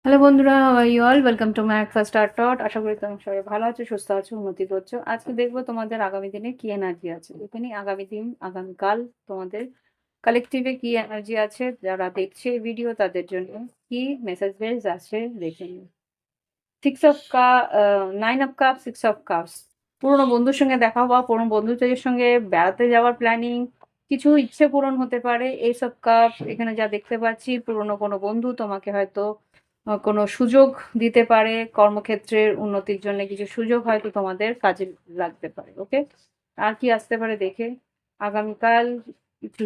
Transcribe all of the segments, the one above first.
Hello বন্ধুরা, how are you all? Welcome to my first star টট। আশা করি তোমরা সবাই ভালো আছো, সুস্থ আছো, উন্নতি করছো। আজকে দেখবো তোমাদের আগামী দিনে কি এনার্জি আছে। এখানে আগামী দিন, আগামীকাল তোমাদের কালেকটিভে কি এনার্জি আছে, যারা দেখছে এই ভিডিও তাদের জন্য কি মেসেজ বেস আছে দেখে নিই। সিক্স অফ কা 9 অফ কাপ, 6 অফ কাপস। পুরনো বন্ধুর সঙ্গে দেখা হওয়া, পুরনো বন্ধুদের সঙ্গে বেড়াতে যাওয়ার প্ল্যানিং, কিছু ইচ্ছে পূরণ হতে পারে। এইসব কাপ এখানে যা দেখতে পাচ্ছি, পুরনো কোনো বন্ধু তোমাকে হয়তো কোনো সুযোগ দিতে পারে, কর্মক্ষেত্রের উন্নতির জন্য কিছু সুযোগ হয়তো তোমাদের কাজে লাগতে পারে। ওকে, আর কি আসতে পারে দেখে আগামীকাল একটু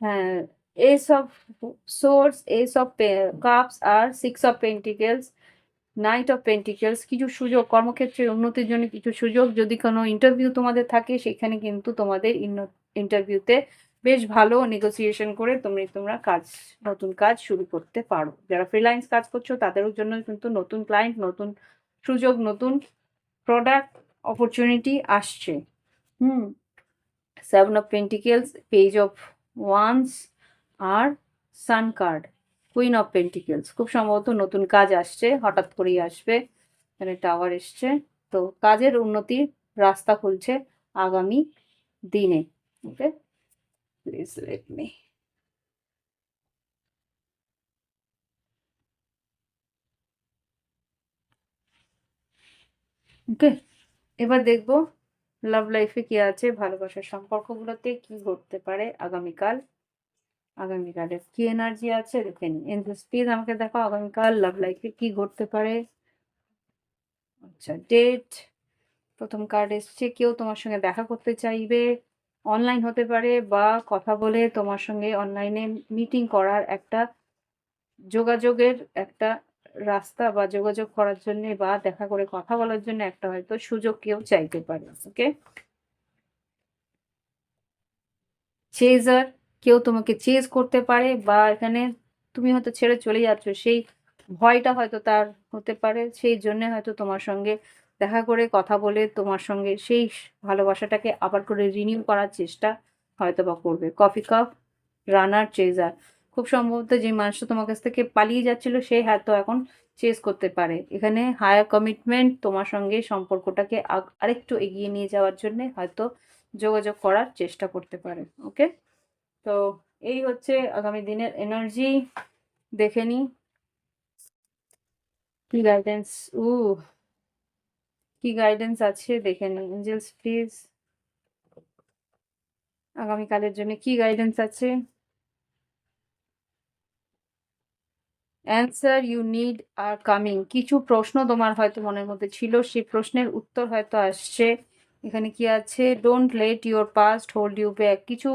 হ্যাঁ, ace of swords, ace of cups আর 6 of pentacles, knight of pentacles. কিছু সুযোগ, কর্মক্ষেত্রে উন্নতির জন্য কিছু সুযোগ। যদি কোনো ইন্টারভিউ তোমাদের থাকে, সেখানে কিন্তু তোমাদের ইন্টারভিউতে বেশ ভালো নেগোসিয়েশন করে তোমরা নতুন কাজ শুরু করতে পারো। যারা ফ্রিল্যান্স কাজ করছো তাদের জন্য কিন্তু নতুন ক্লায়েন্ট, নতুন সুযোগ, নতুন প্রোডাক্ট অপরচুনিটি আসছে। Hmm, 7 of pentacles, page of wands আর sun card, queen of pentacles. খুব সম্ভবত নতুন কাজ আসছে, হঠাৎ করেই আসবে। এখানে টাওয়ার এসছে, তো কাজের উন্নতির রাস্তা খুলছে আগামী দিনে। ওকে, প্লিজ লেট মি। ওকে, এবার দেখবো লাভ লাইফে কি আছে, ভালোবাসার সম্পর্কগুলোতে কি ঘটতে পারে আগামীকাল। আগামীকালের কি এনার্জি আছে দেখে নিই। এঞ্জেলস প্লিজ আমাকে দেখো আগামীকাল লাভ লাইফে কি ঘটতে পারে। আচ্ছা, ডেট প্রথম কার্ড এসছে। কেউ তোমার সঙ্গে দেখা করতে চাইবে, অনলাইন হতে পারে বা কথা বলে তোমার সঙ্গে অনলাইনে মিটিং করার একটা যোগাযোগের একটা রাস্তা, বা যোগাযোগ করার জন্য বা দেখা করে কথা বলার জন্য একটা হয়তো সুযোগ কেউ চাইতে পারে। ওকে, চেজার, কেউ তোমাকে চেজ করতে পারে, বা এখানে তুমি হয়তো ছেড়ে চলে যাচ্ছ, সেই ভয়টা হয়তো তার হতে পারে। সেই জন্য হয়তো তোমার সঙ্গে দেখা করে কথা বলে তোমার সঙ্গে সেই ভালোবাসাটাকে আবার করে রিনিউ করার চেষ্টা হয়তো বা করবে। কফি কাপ, রানার, চেজার। খুব সম্ভবত যে মানুষটা তোমার কাছ থেকে পালিয়ে যাচ্ছিল, সে হয়তো এখন চেজ করতে পারে। এখানে হায়ার কমিটমেন্ট, তোমার সঙ্গে সম্পর্কটাকে আরেকটু এগিয়ে নিয়ে যাওয়ার জন্য হয়তো যোগাযোগ করার চেষ্টা করতে পারে। ওকে, তো এই হচ্ছে আগামী দিনের এনার্জি। দেখে নি কি গাইডেন্স। উ কি গাইডেন্স আছে দেখে নি। এঞ্জেলস প্লিজ আগামীকালের জন্য কি গাইডেন্স আছে। Answer you need are coming. কিছু প্রশ্ন তোমার হয়তো মনের মধ্যে ছিল, সেই প্রশ্নের উত্তর হয়তো আসছে। এখানে কি আছে, don't let your past hold you back. কিছু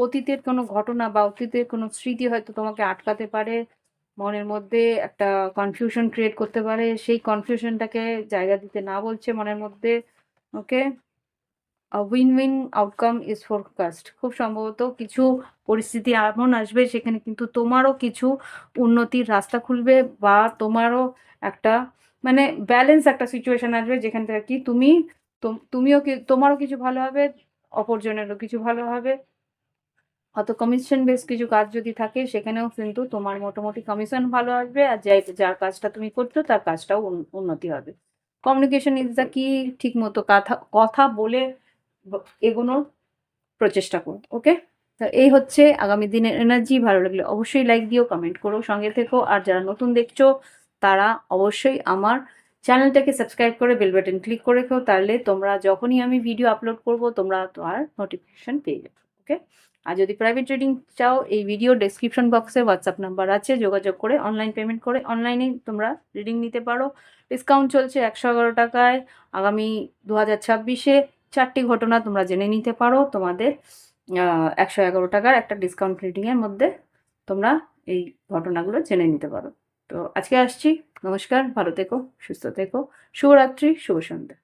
অতীতের কোনো ঘটনা বা অতীতের কোনো স্মৃতি হয়তো তোমাকে আটকাতে পারে, মনের মধ্যে একটা কনফিউশন ক্রিয়েট করতে পারে। সেই কনফিউশনটাকে জায়গা দিতে না বলছে মনের মধ্যে। Okay, win win outcome is forecast. খুব সম্ভবত কিছু পরিস্থিতি এমন আসবে, সেখানে কিন্তু তোমারও কিছু উন্নতির রাস্তা খুলবে, বা তোমারও একটা মানে ব্যালেন্স একটা সিচুয়েশন আসবে, যেখান থেকে কি তুমিও তোমারও কিছু ভালো হবে, অপরজনেরও কিছু ভালো হবে। হয়তো কমিশন বেস কিছু কাজ যদি থাকে, সেখানেও কিন্তু তোমার মোটামুটি কমিশন ভালো আসবে, আর যার কাজটা তুমি করছো তার কাজটাও উন্নতি হবে। কমিউনিকেশন ইজ দ্য কি। ঠিক মতো কথা কথা বলে এগোনোর প্রচেষ্টা করুন। ওকে, তো এই হচ্ছে আগামী দিনের এনার্জি। ভালো লাগলে অবশ্যই লাইক দিও, কমেন্ট করো, সঙ্গে থেকো। আর যারা নতুন দেখছো তারা অবশ্যই আমার চ্যানেলটাকে সাবস্ক্রাইব করে বেল বাটন ক্লিক করে রেখো, তাহলে তোমরা যখনই আমি ভিডিও আপলোড করব তোমরা তোমার নোটিফিকেশন পেয়ে যাবে। ওকে, আর যদি প্রাইভেট রিডিং চাও, এই ভিডিও ডেসক্রিপশন বক্সে হোয়াটসঅ্যাপ নাম্বার আছে, যোগাযোগ করে অনলাইন পেমেন্ট করে অনলাইনে তোমরা রিডিং নিতে পারো। ডিসকাউন্ট চলছে 111 টাকায়। আগামী 2026-এ 4টি ঘটনা তোমরা জেনে নিতে পারো তোমাদের 111 টাকার একটা ডিসকাউন্ট রিডিংয়ের মধ্যে তোমরা এই ঘটনাগুলো জেনে নিতে পারো। তো আজকে আসছি। নমস্কার, ভালো থেকো, সুস্থ থেকো। শুভরাত্রি, শুভ সন্ধ্যা।